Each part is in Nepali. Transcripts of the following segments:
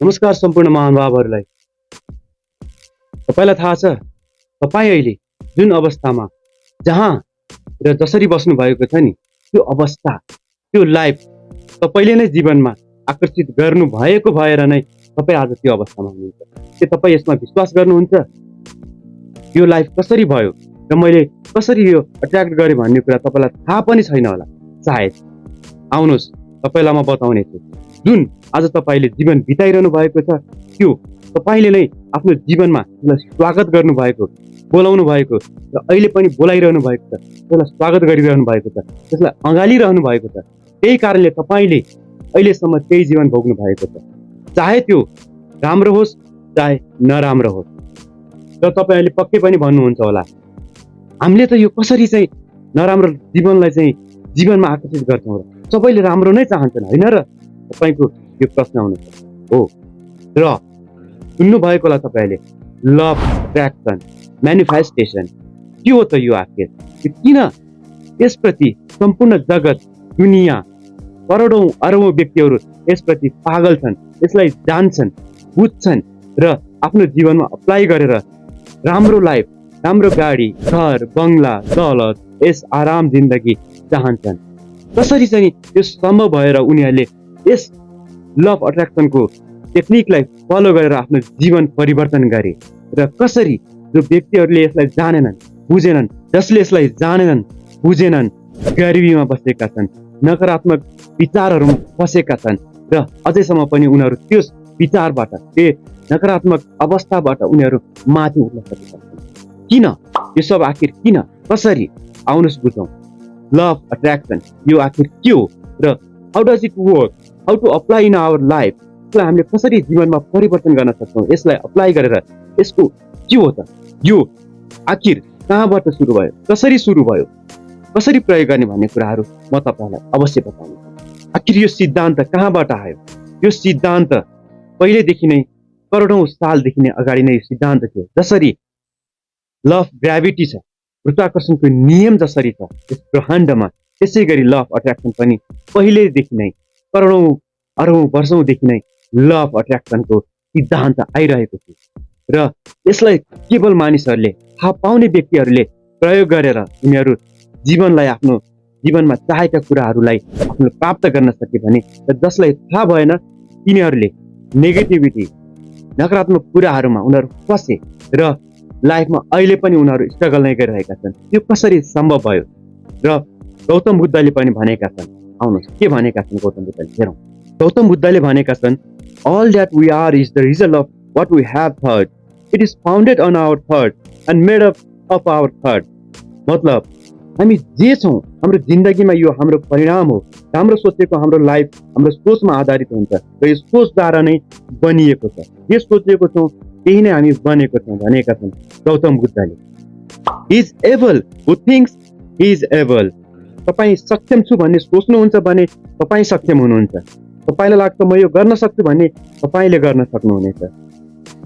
नमस्कार सम्पूर्ण महानुभावहरूलाई। तपाईलाई थाहा छ तपाईँ अहिले जुन अवस्थामा जहाँ र जसरी बस्नु भएको छ नि त्यो अवस्था त्यो लाइफ तपाईले नै जीवनमा आकर्षित गर्नु भएको भएर नै तपाईँ आज त्यो अवस्थामा हुनुहुन्छ। के तपाईँ यसमा विश्वास गर्नुहुन्छ? यो लाइफ कसरी भयो र मैले कसरी यो अट्र्याक्ट गरेँ भन्ने कुरा तपाईँलाई थाहा पनि छैन होला सायद। आउनुहोस् तपाईँलाई म बताउने छु। जुन आज तपाईँले जीवन बिताइरहनु भएको छ त्यो तपाईँले नै आफ्नो जीवनमा त्यसलाई स्वागत गर्नुभएको, बोलाउनु भएको र अहिले पनि बोलाइरहनु भएको छ, त्यसलाई स्वागत गरिरहनु भएको छ, त्यसलाई अँगालिरहनु भएको छ। त्यही कारणले तपाईँले अहिलेसम्म त्यही जीवन भोग्नु भएको छ, चाहे त्यो राम्रो होस् चाहे नराम्रो होस्। र तपाईँ अहिले पक्कै पनि भन्नुहुन्छ होला हामीले त यो कसरी चाहिँ नराम्रो जीवनलाई चाहिँ जीवनमा आकर्षित गर्छौँ र सबैले राम्रो नै चाहन्छन् होइन र? तपाईँको यो प्रश्न आउनुहुन्छ हो र सुन्नु भएको होला तपाईँले लभ, अट्र्याक्सन, म्यानिफेस्टेसन के हो त यो आखिर? किन यसप्रति सम्पूर्ण जगत दुनियाँ करोडौँ अरबौँ व्यक्तिहरू यसप्रति पागल छन्, यसलाई जान्छन्, बुझ्छन् र आफ्नो जीवनमा अप्लाई गरेर राम्रो लाइफ, राम्रो गाडी, घर, बङ्गला, दौलत, यस आराम जिन्दगी चाहन्छन्? कसरी चाहिँ यो सम्भव भएर उनीहरूले यस लभ अट्र्याक्सनको टेक्निकलाई फलो गरेर आफ्नो जीवन परिवर्तन गरे र कसरी जो व्यक्तिहरूले यसलाई जानेनन्, बुझेनन्, जसले यसलाई जानेनन्, बुझेनन्, गरिबीमा बसेका छन्, नकारात्मक विचारहरूमा फसेका छन् र अझैसम्म पनि उनीहरू त्यस विचारबाट, त्यो नकारात्मक अवस्थाबाट उनीहरू माथि उठ्न सकेका छन्। किन यो सब आखिर किन कसरी? आउनुहोस् बुझौँ। लभ अट्र्याक्सन यो आखिर के हो र how does it work, how to apply in our life, यसलाई हामीले कसरी जीवनमा परिवर्तन गर्न सक्छौँ, यसलाई अप्लाई गरेर यसको के हो त, यो आखिर कहाँबाट सुरु भयो, कसरी सुरु भयो, कसरी प्रयोग गर्ने भन्ने कुराहरू म तपाईँलाई अवश्य बताउने। आखिर यो सिद्धान्त कहाँबाट आयो? यो सिद्धान्त पहिलेदेखि नै करोडौँ सालदेखि नै अगाडि नै यो सिद्धान्त थियो। जसरी लभ ग्राभिटी छ, गुरुत्वाकर्षणको नियम जसरी छ यस ब्रह्माण्डमा, त्यसै गरी लभ अट्र्याक्सन पनि पहिलेदेखि नै करोडौँ अरबौँ वर्षौँदेखि नै लभ अट्र्याक्सनको सिद्धान्त आइरहेको थियो र यसलाई केवल मानिसहरूले, थाहा पाउने व्यक्तिहरूले प्रयोग गरेर उनीहरू जीवनलाई, आफ्नो जीवनमा चाहेका कुराहरूलाई आफ्नो प्राप्त गर्न सके भने, र जसलाई थाहा भएन तिनीहरूले नेगेटिभिटी, नकारात्मक कुराहरूमा उनीहरू फसे र लाइफमा अहिले पनि उनीहरू स्ट्रगल नै गरिरहेका छन्। यो कसरी सम्भव भयो? र गौतम बुद्धले पनि भनेका छन्। आउनुहोस् के भनेका छन् गौतम बुद्धले हेरौँ। गौतम बुद्धले भनेका छन् all that we are is the result of what we have thought. It is founded on our thought and made up of our thought. मतलब हामी जे छौँ हाम्रो जिन्दगीमा यो हाम्रो परिणाम हो। राम्रो सोचेको हाम्रो लाइफ हाम्रो सोचमा आधारित हुन्छ र यो सोचद्वारा नै बनिएको छ। जे सोचेको छौँ त्यही नै हामी बनेको छौँ भनेका छन् Gautam बुद्धले। He is able who thinks he is able. तपाईँ सक्षम छु भन्ने सोच्नुहुन्छ भने तपाईँ सक्षम हुनुहुन्छ। तपाईलाई लाग्छ म यो गर्न सक्छु भन्ने तपाईले गर्न सक्नुहुनेछ।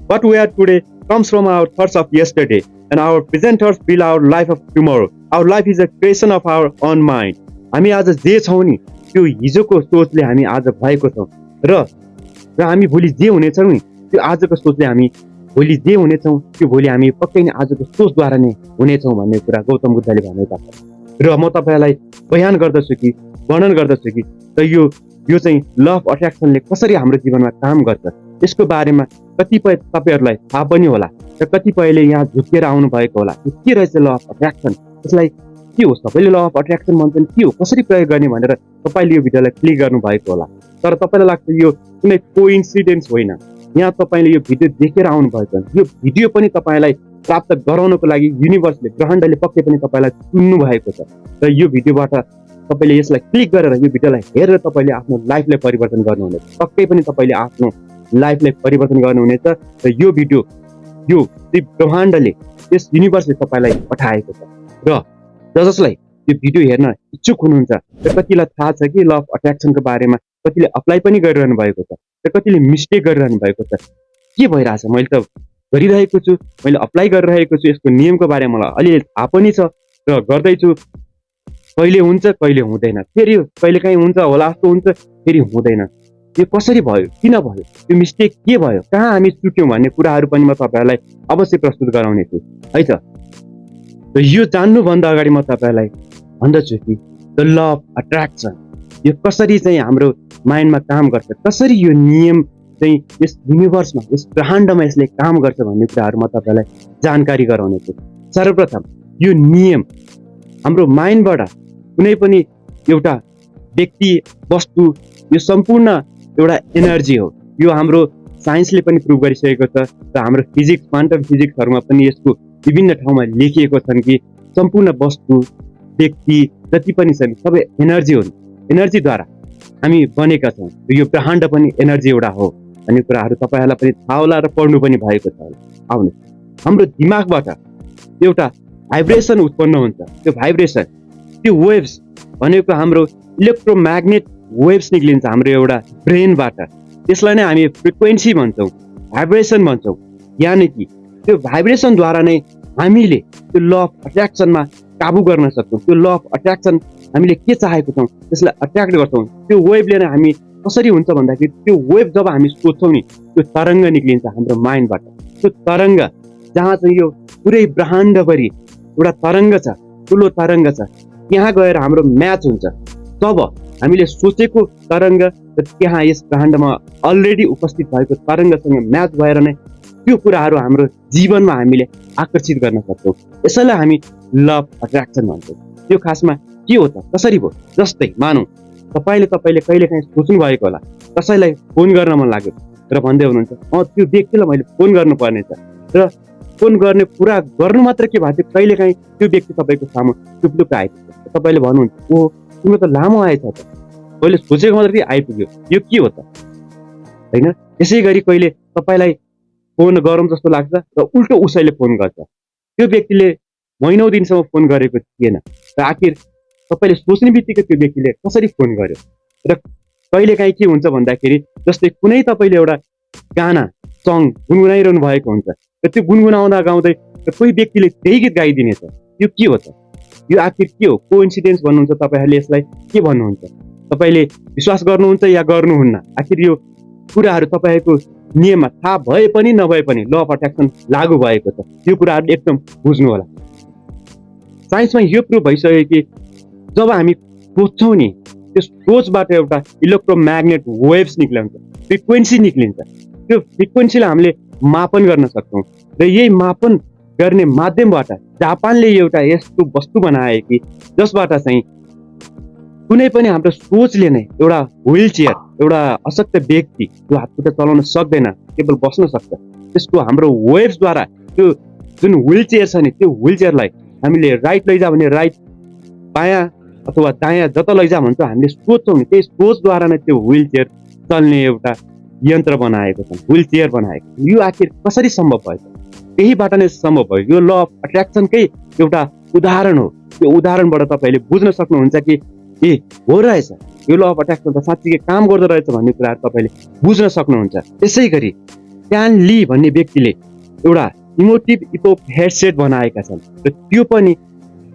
What we are today comes from our thoughts of yesterday and our present thoughts build our life of tomorrow. Our life is a creation of our own mind. हामी आज जे छौँ नि त्यो हिजोको सोचले हामी आज भएको छौँ र हामी भोलि जे हुनेछौँ नि त्यो आजको सोचले हामी भोलि जे हुनेछौँ त्यो भोलि हामी पक्कै नै आजको सोचद्वारा नै हुनेछौँ भन्ने कुरा गौतम बुद्धले भनेका छन्। र म तपाईँलाई बयान गर्दछु कि, वर्णन गर्दछु कि यो चाहिँ लभ अट्र्याक्सनले कसरी हाम्रो जीवनमा काम गर्छ यसको बारेमा कतिपय तपाईँहरूलाई थाहा पनि होला र कतिपयले यहाँ झुकेर आउनु भएको होला। के रहेछ लभ अट्र्याक्सन, यसलाई के हो, सबैले लभ अट्र्याक्सन भन्छन्, के हो, कसरी प्रयोग गर्ने भनेर तपाईँले यो भिडियोलाई क्लिक गर्नुभएको होला। तर तपाईँलाई लाग्छ यो कुनै कोइन्सिडेन्स होइन। यहाँ तपाईँले यो भिडियो देखेर आउनु भएको छ। यो भिडियो पनि तपाईँलाई प्राप्त गराउनको लागि युनिभर्सले, ब्रह्माण्डले पक्कै पनि तपाईँलाई चुन्नु भएको छ र यो भिडियोबाट तपाईँले यसलाई क्लिक गरेर यो भिडियोलाई हेरेर तपाईँले आफ्नो लाइफलाई परिवर्तन गर्नुहुनेछ। पक्कै पनि तपाईँले आफ्नो लाइफलाई परिवर्तन गर्नुहुनेछ र यो भिडियो यो ब्रह्माण्डले, यस युनिभर्सले तपाईँलाई पठाएको छ र जसलाई यो भिडियो हेर्न इच्छुक हुनुहुन्छ र कतिलाई थाहा छ कि लभ अट्र्याक्सनको बारेमा, कतिले अप्लाई पनि गरिरहनु भएको छ र कतिले मिस्टेक गरिरहनु भएको छ। के भइरहेछ, मैले त गरिरहेको छु, मैले अप्लाई गरिरहेको छु, यसको नियमको बारेमा मलाई अलिअलि थाहा पनि छ र गर्दैछु। कहिले हुन्छ कहिले हुँदैन, फेरि कहिले काहीँ हुन्छ होला जस्तो हुन्छ, फेरि हुँदैन। यो कसरी भयो, किन भयो, यो मिस्टेक के भयो, कहाँ हामी चुक्यौँ भन्ने कुराहरू पनि म तपाईँहरूलाई अवश्य प्रस्तुत गराउने छु है त। र यो जान्नुभन्दा अगाडि म तपाईँहरूलाई भन्दछु कि द ल अफ अट्र्याक्सन यो कसरी चाहिँ हाम्रो माइन्डमा काम गर्छ, कसरी यो नियम चाहिँ यस युनिभर्समा, यस ब्रह्माण्डमा यसले काम गर्छ भन्ने कुराहरू म तपाईँलाई जानकारी गराउने छु। सर्वप्रथम यो नियम हाम्रो माइन्डबाट कुनै पनि एउटा व्यक्ति, वस्तु, यो सम्पूर्ण एउटा एनर्जी हो। यो हाम्रो साइन्सले पनि प्रुभ गरिसकेको छ र हाम्रो फिजिक्स, क्वान्टम फिजिक्सहरूमा पनि यसको विभिन्न ठाउँमा लेखिएको छन् कि सम्पूर्ण वस्तु, व्यक्ति जति पनि छन् सबै एनर्जी हुन्। एनर्जीद्वारा हामी बनेका छौँ। यो ब्रह्माण्ड पनि एनर्जी एउटा हो भन्ने कुराहरू तपाईँहरूलाई पनि थाहा होला र पढ्नु पनि भएको छ होला। आउनु, हाम्रो दिमागबाट एउटा भाइब्रेसन उत्पन्न हुन्छ। त्यो भाइब्रेसन, त्यो वेभ्स भनेको हाम्रो इलेक्ट्रोम्याग्नेट वेभ्स निक्लिन्छ हाम्रो एउटा ब्रेनबाट। त्यसलाई नै हामी फ्रिक्वेन्सी भन्छौँ, भाइब्रेसन भन्छौँ। यानि कि त्यो भाइब्रेसनद्वारा नै हामीले त्यो ल अफ अट्र्याक्सनमा काबु गर्न सक्छौँ। त्यो ल अफ अट्र्याक्सन हामीले के चाहेको छौँ त्यसलाई अट्र्याक्ट गर्छौँ। त्यो वेभले नै हामी कसरी हुन्छ भन्दाखेरि त्यो वेभ जब हामी सोच्छौँ नि, त्यो तरङ्ग निक्लिन्छ हाम्रो माइन्डबाट। त्यो तरङ्ग जहाँ चाहिँ यो पुरै ब्रह्माण्डभरि एउटा तरङ्ग छ, ठुलो तरङ्ग छ, त्यहाँ गएर हाम्रो म्याच हुन्छ। तब हामीले सोचेको तरङ्ग र त्यहाँ यस ब्रह्माण्डमा अलरेडी उपस्थित भएको तरङ्गसँग म्याच भएर नै त्यो कुराहरू हाम्रो जीवनमा हामीले आकर्षित गर्न सक्छौँ। यसैलाई हामी ल अफ अट्र्याक्सन भन्छौँ। त्यो खासमा के हो त, कसरी भयो? जस्तै मानौँ तपाईँले कहिलेकाहीँ सोच्नु भएको होला, कसैलाई फोन गर्न मन लाग्यो र भन्दै हुनुहुन्छ त्यो व्यक्तिलाई मैले फोन गर्नुपर्ने छ, र फोन गर्ने कुरा गर्नु मात्र के भएको थियो, कहिलेकाहीँ त्यो व्यक्ति तपाईँको सामु टुप्लुक्क आइपुग्छ। तपाईँले भन्नुहुन्छ ओ तिम्रो त लामो आएछ त, कहिले सोचेको मात्रै आइपुग्यो, यो के हो त होइन। त्यसै गरी कहिले तपाईँलाई फोन गरौँ जस्तो लाग्छ र उल्टो उसैले फोन गर्छ। त्यो व्यक्तिले महिनौ दिनसम्म फोन गरेको थिएन र आखिर तपाईँले सोच्ने बित्तिकै त्यो व्यक्तिले कसरी फोन गर्यो। र कहिलेकाहीँ के हुन्छ भन्दाखेरि जस्तै कुनै तपाईँले एउटा गाना सङ गुनगुनाइरहनु भएको हुन्छ र त्यो गुनगुनाउँदा गाउँदै कोही व्यक्तिले त्यही गीत गाइदिनेछ। यो के हो त? यो आखिर के हो? कोइन्सिडेन्स भन्नुहुन्छ तपाईँहरूले, यसलाई के भन्नुहुन्छ? तपाईँले विश्वास गर्नुहुन्छ या गर्नुहुन्न? आखिर यो कुराहरू तपाईँको नियममा थाहा भए पनि नभए पनि ल अफ अट्र्याक्सन लागू भएको छ। यो कुराहरू एकदम बुझ्नु होला। साइन्समा यो प्रुभ भइसक्यो कि जब हामी सोच्छौँ नि, त्यो सोचबाट एउटा इलेक्ट्रोम्याग्नेट वेभ्स निक्लिन्छ, फ्रिक्वेन्सी निक्लिन्छ। त्यो फ्रिक्वेन्सीलाई हामीले मापन गर्न सक्छौँ र यही मापन गर्ने माध्यमबाट जापानले एउटा यस्तो वस्तु बनाए कि जसबाट चाहिँ कुनै पनि हाम्रो सोचले नै एउटा व्हील चेयर, एउटा अशक्त व्यक्ति जो हातखुट्टा चलाउन सक्दैन, केवल बस्न सक्छ, त्यसको हाम्रो वेभ्सद्वारा त्यो जुन व्हील चेयर छ नि, त्यो व्हील चेयरलाई हामीले राइट लैजा भने राइट, बायाँ अथवा दायाँ जता लैजा भन्छ हामीले सोच्छौँ नि, त्यही सोचद्वारा नै त्यो व्हील चेयर चल्ने एउटा यन्त्र बनाएको छ, व्हील चेयर बनाएको। यो आखिर कसरी सम्भव भयो? त्यहीबाट नै सम्भव भयो। यो ल अफ अट्र्याक्सनकै एउटा उदाहरण हो। त्यो उदाहरणबाट तपाईँले बुझ्न सक्नुहुन्छ कि ए हो रहेछ, यो ल अफ अट्र्याक्सन त साँच्चीकै काम गर्दो रहेछ भन्ने कुराहरू तपाईँले बुझ्न सक्नुहुन्छ। त्यसै गरी क्यान ली भन्ने व्यक्तिले एउटा इमोटिभ इपोक हेडसेट बनाएका छन् र त्यो पनि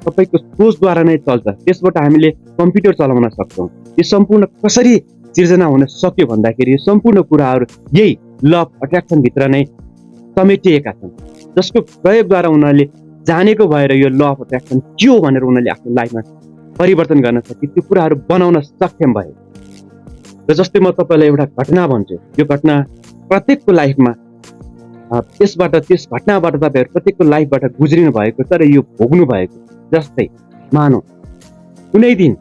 तपाईँको सोचद्वारा नै चल्छ। त्यसबाट हामीले कम्प्युटर चलाउन सक्छौँ। यो सम्पूर्ण कसरी सिर्जना हुन सक्यो भन्दाखेरि यो सम्पूर्ण कुराहरू यही ल अफ अट्र्याक्सनभित्र नै समेटिएका छन्, जसको प्रयोगद्वारा उनीहरूले जानेको भएर यो ल अफ अट्र्याक्सन के हो भनेर उनीहरूले आफ्नो लाइफमा परिवर्तन गर्न सके, त्यो कुराहरू बनाउन सक्षम भए। र जस्तै म तपाईँलाई एउटा घटना भन्छु, यो घटना प्रत्येकको लाइफमा त्यस घटनाबाट तपाईँहरू प्रत्येकको लाइफबाट गुज्रिनु भएको छ र यो भोग्नु भएको। जस्तै मानौँ कुनै दिन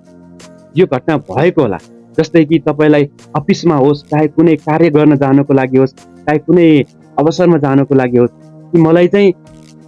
यो घटना भएको होला, जस्तै कि तपाईँलाई अफिसमा होस्, चाहे कुनै कार्य गर्न जानको लागि होस्, चाहे कुनै अवसरमा जानको लागि होस्, कि मलाई चाहिँ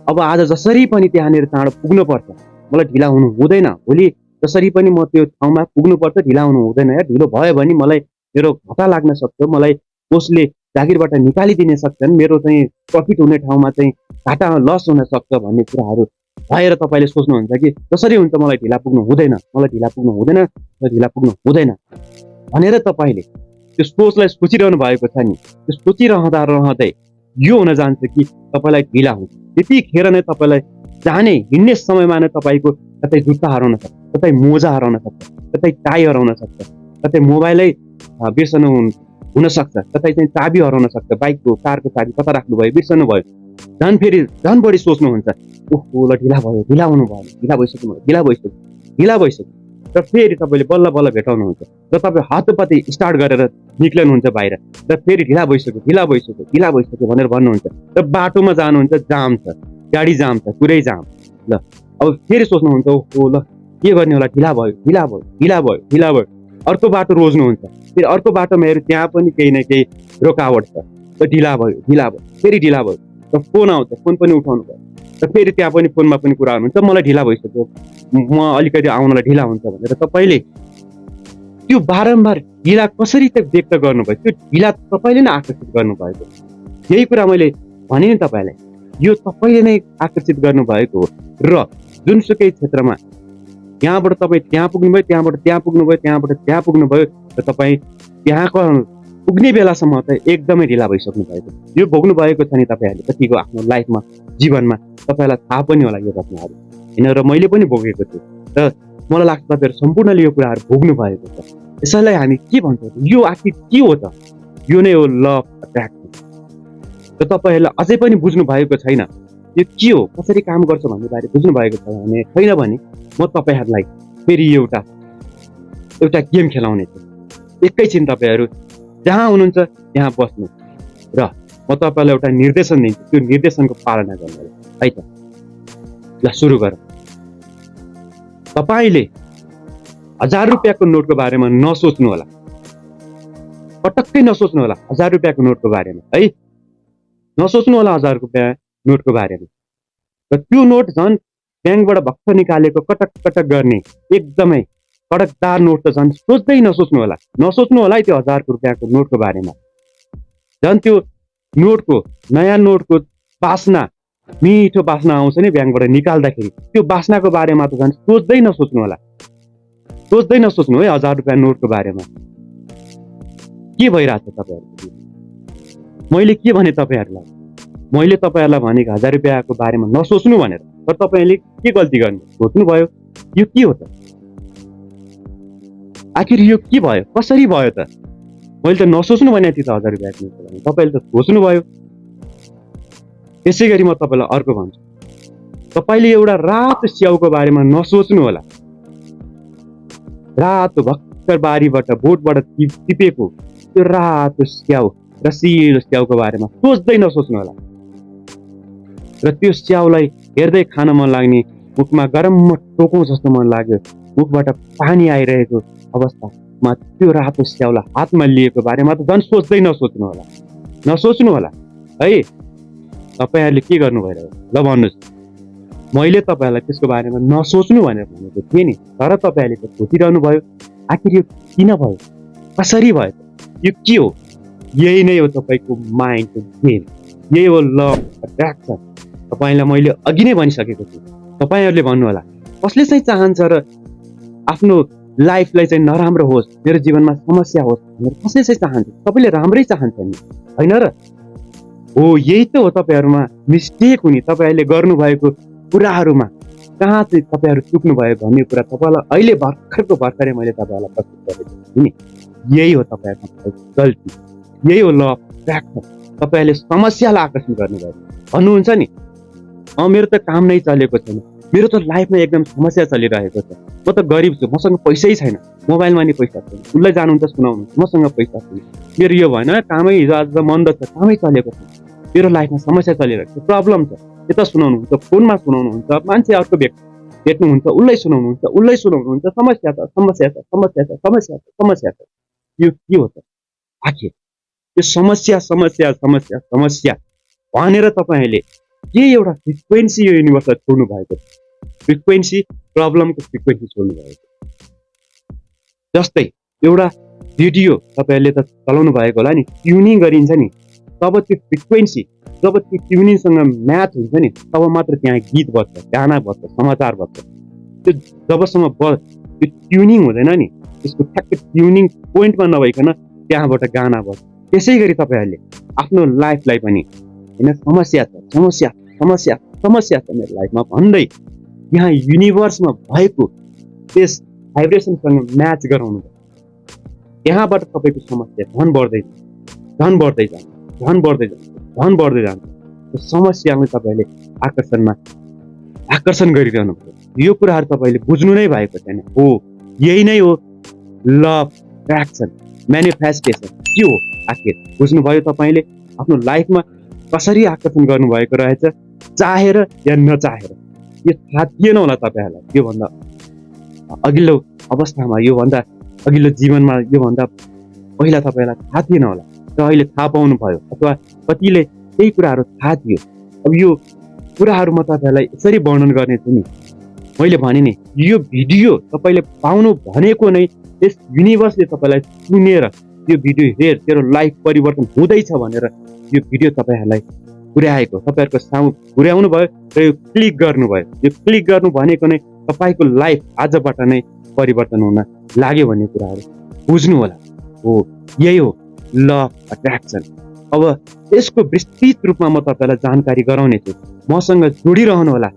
अब आज जसरी पनि त्यहाँनिर चाँडो पुग्नुपर्छ, मलाई ढिला हुनु हुँदैन, भोलि जसरी पनि म त्यो ठाउँमा पुग्नुपर्छ, ढिला हुनु हुँदैन। या ढिलो भयो भने मलाई मेरो घाटा लाग्न सक्छ, मलाई उसले जागिरबाट निकालिदिन सक्छन्, मेरो चाहिँ प्रफिट हुने ठाउँमा चाहिँ घाटा लस हुन सक्छ भन्ने कुराहरू भएर तपाईँले सोच्नुहुन्छ कि जसरी हुन्छ मलाई ढिला पुग्नु हुँदैन, मलाई ढिला पुग्नु हुँदैन, मलाई ढिला पुग्नु हुँदैन भनेर तपाईँले त्यो सोचलाई सोचिरहनु भएको छ नि। त्यो सोचिरहँदा रहँदै यो हुन जान्छ कि तपाईँलाई ढिला हुन्छ। त्यतिखेर नै तपाईँलाई जाने हिँड्ने समयमा नै तपाईँको कतै जुत्ता हराउन सक्छ, कतै मोजा हराउन सक्छ, कतै टाई हराउन सक्छ, कतै मोबाइलै बिर्सनु हुनसक्छ, कतै चाहिँ चाबी हराउन सक्छ, बाइकको कारको चाबी कता राख्नुभयो, बिर्सनु भयो, झन् बढी सोच्नुहुन्छ, ओहो ल ढिला भयो, ढिला हुनु भयो, ढिला भइसक्यो र फेरि तपाईँले बल्ल बल्ल भेटाउनुहुन्छ र तपाईँ हातोपाती स्टार्ट गरेर निक्लनुहुन्छ बाहिर र फेरि ढिला भइसक्यो भनेर भन्नुहुन्छ र बाटोमा जानुहुन्छ, जाम छ, गाडी जाम छ, पुरै जाम। ल अब फेरि सोच्नुहुन्छ, ओहो ल के गर्ने होला, ढिला भयो, अर्को बाटो रोज्नुहुन्छ, फेरि अर्को बाटोमा हेर्नु त्यहाँ पनि केही न केही रोकावट छ र ढिला भयो, फेरि ढिला भयो र फोन आउँछ, फोन पनि उठाउनु भयो र फेरि त्यहाँ पनि फोनमा पनि कुरा गर्नुहुन्छ, मलाई ढिला भइसक्यो, म अलिकति आउनलाई ढिला हुन्छ भनेर तपाईँले त्यो बारम्बार ढिला कसरी त व्यक्त गर्नुभयो, त्यो ढिला तपाईँले नै आकर्षित गर्नुभएको। यही कुरा मैले भने नि तपाईँलाई, यो तपाईँले नै आकर्षित गर्नुभएको हो र जुनसुकै क्षेत्रमा यहाँबाट तपाईँ त्यहाँ पुग्नुभयो, त्यहाँबाट त्यहाँ पुग्नुभयो र तपाईँ त्यहाँ पुग्ने बेलासम्म त एकदमै ढिला भइसक्नु भएको। यो भोग्नु भएको छ नि तपाईँहरूले कतिको आफ्नो लाइफमा, जीवनमा, तपाईँलाई थाहा पनि होला यो घटनाहरू होइन, र मैले पनि भोगेको छु र मलाई लाग्छ तपाईँहरू सम्पूर्णले यो कुराहरू भोग्नु भएको छ। यसैलाई हामी के भन्छौँ, यो आखिर के हो त? यो नै हो ल अफ अट्र्याक्सन। र तपाईँहरूलाई अझै पनि बुझ्नु भएको छैन यो के हो, कसरी काम गर्छ भन्ने बारे बुझ्नु भएको छैन भने म तपाईँहरूलाई फेरि एउटा गेम खेलाउने छु। एकैछिन तपाईँहरू जहाँ हुनुहुन्छ त्यहाँ बस्नु र म तपाईँलाई एउटा निर्देशन दिन्छु, त्यो निर्देशनको पालना गर्नु है त। ल सुरु गरौँ। तपाईँले 1000 रुपियाँको नोटको बारेमा नसोच्नु होला, पटक्कै नसोच्नु होला 1000 रुपियाँको नोटको बारेमा है, नसोच्नु होला 1000 रुपियाँ नोटको बारेमा। र त्यो नोट झन् ब्याङ्कबाट भर्खर निकालेको कटक कटक गर्ने एकदमै कडकदार नोट त झन् सोच्दै नसोच्नु होला है त्यो 1000 रुपियाँको नोटको बारेमा। झन् त्यो नोटको, नयाँ नोटको बास्ना, मिठो बास्ना आउँछ नि ब्याङ्कबाट निकाल्दाखेरि, त्यो बास्नाको बारेमा त झन् सोच्दै नसोच्नु है 1000 रुपियाँ नोटको बारेमा। के भइरहेछ तपाईँहरूको? मैले के भने तपाईँहरूलाई? मैले तपाईँहरूलाई भनेको 1000 रुपियाँको बारेमा नसोच्नु भनेर, तर तपाईँले के गल्ती गर्नु? सोच्नुभयो। यो के हो त? आखिर यो के भयो, कसरी भयो त? मैले त नसोच्नु भनेको थिएँ त 1000 रुपियाँको नोट, तपाईँले त सोच्नुभयो। त्यसै गरी म तपाईँलाई अर्को भन्छु, तपाईँले एउटा रातो स्याउको बारेमा नसोच्नु होला। रातो भर्खर बारीबाट बोटबाट टिपेको त्यो रातो स्याउ, रसिलो स्याउको बारेमा सोच्दै नसोच्नु होला। र त्यो स्याउलाई हेर्दै खान मन लाग्ने, मुखमा गरम टोकौँ जस्तो मन लाग्यो, मुखबाट पानी आइरहेको अवस्थामा त्यो रातो स्याउलाई हातमा लिएको बारेमा त झन् सोच्दै नसोच्नु होला है। तपाईँहरूले के गर्नु भइरहेको? ल भन्नुहोस्। मैले तपाईँहरूलाई त्यसको बारेमा नसोच्नु भनेर भनेको थिएँ नि, तर तपाईँहरूले त सोचिरहनु भयो। आखिर यो किन भयो, कसरी भयो? यो के हो? यही नै हो तपाईँको माइन्डको गेम, यही हो ल अफ अट्र्याक्सन। तपाईँलाई मैले अघि नै भनिसकेको छु। तपाईँहरूले भन्नु होला कसले चाहिँ चाहन्छ र आफ्नो लाइफलाई चाहिँ नराम्रो होस्, मेरो जीवनमा समस्या होस् भनेर कसले चाहिँ चाहन्छ? सबैले राम्रै चाहन्छ नि होइन र? हो, यही त हो तपाईँहरूमा मिस्टेक हुने, तपाईँहरूले गर्नुभएको कुराहरूमा कहाँ चाहिँ तपाईँहरू चुक्नु भयो भन्ने कुरा तपाईँलाई अहिले भर्खरै मैले तपाईँहरूलाई प्रस्तुत गरेको छु नि। यही हो तपाईँहरूको गल्ती, यही हो ल अफ अट्र्याक्सन। तपाईँहरूले समस्यालाई आकर्षण गर्नुभयो। भन्नुहुन्छ नि मेरो त काम नै चलेको छैन, मेरो त लाइफमा एकदम समस्या चलिरहेको छ, म त गरिब छु, मसँग पैसै छैन, मोबाइलमा नि पैसा छैन, उसलाई जानुहुन्छ सुनाउनु, मसँग पैसा छैन, मेरो यो भएन, कामै हिजो आज मन्द छ, कामै चलेको छैन, मेरो लाइफमा समस्या चलिरहेको छ, प्रब्लम छ, यता सुनाउनुहुन्छ, फोनमा सुनाउनुहुन्छ, मान्छे अर्को व्यक्ति भेट्नुहुन्छ उसलाई सुनाउनुहुन्छ, समस्या छ। यो के हो त? आखिर यो समस्या भनेर तपाईँहरूले के एउटा फ्रिक्वेन्सी यो युनिभर्सलाई छोड्नु भएको छ, फ्रिक्वेन्सी, प्रब्लमको फ्रिक्वेन्सी छोड्नु भएको। जस्तै एउटा रेडियो तपाईँहरूले त चलाउनु भएको होला नि, ट्युनिङ गरिन्छ नि, तब त्यो फ्रिक्वेन्सी, जब त्यो ट्युनिङसँग म्याच हुन्छ नि तब मात्र त्यहाँ गीत बज्छ, गाना बज्छ, समाचार बज्छ। त्यो जबसम्म त्यो ट्युनिङ हुँदैन नि, त्यसको ठ्याक्कै ट्युनिङ पोइन्टमा नभइकन त्यहाँबाट गाना बज्छ। त्यसै गरी तपाईँहरूले आफ्नो लाइफलाई पनि होइन समस्या छ मेरो लाइफमा भन्दै यहाँ युनिभर्समा भएको त्यस भाइब्रेसनसँग म्याच गराउनु, यहाँबाट तपाईँको समस्या झन् बढ्दै जान्छ, झन् बढ्दै जान्छ, झन् बढ्दै जान्छ, झन् बढ्दै जान्छ। त्यो समस्यालाई तपाईँले आकर्षण गरिरहनु भयो। यो कुराहरू तपाईँले बुझ्नु नै भएको छैन। हो, यही नै हो लभ, एट्र्याक्सन, म्यानिफेस्टेसन। के हो आखिर बुझ्नुभयो तपाईँले? आफ्नो लाइफमा कसरी आकर्षण गर्नुभएको रहेछ, चाहेर या नचाहेर। यो थाहा थिएन होला तपाईँहरूलाई योभन्दा अघिल्लो अवस्थामा, योभन्दा अघिल्लो जीवनमा, योभन्दा पहिला तपाईँलाई थाहा थिएन होला, र अहिले थाहा पाउनु भयो। अथवा कतिले केही कुराहरू थाहा थियो। अब यो कुराहरू म तपाईँहरूलाई यसरी वर्णन गर्नेछु नि। मैले भने नि, यो भिडियो तपाईँले पाउनु भनेको नै यस युनिभर्सले तपाईँलाई सुनेर यो भिडियो हेर, तेरो लाइफ परिवर्तन हुँदैछ भनेर यो भिडियो तपाईँहरूलाई पुर्याएको, तपाईँहरूको सामु पुर्याउनु भयो र यो क्लिक गर्नुभयो। यो क्लिक गर्नु भनेको नै तपाईँको लाइफ आजबाट नै परिवर्तन हुन लाग्यो भन्ने कुराहरू बुझ्नु होला। हो, यही हो लभ एट्र्याक्सन। अब यसको विस्तृत रूपमा म तपाईँलाई जानकारी गराउनेछु। मसँग जोडिरहनु होला।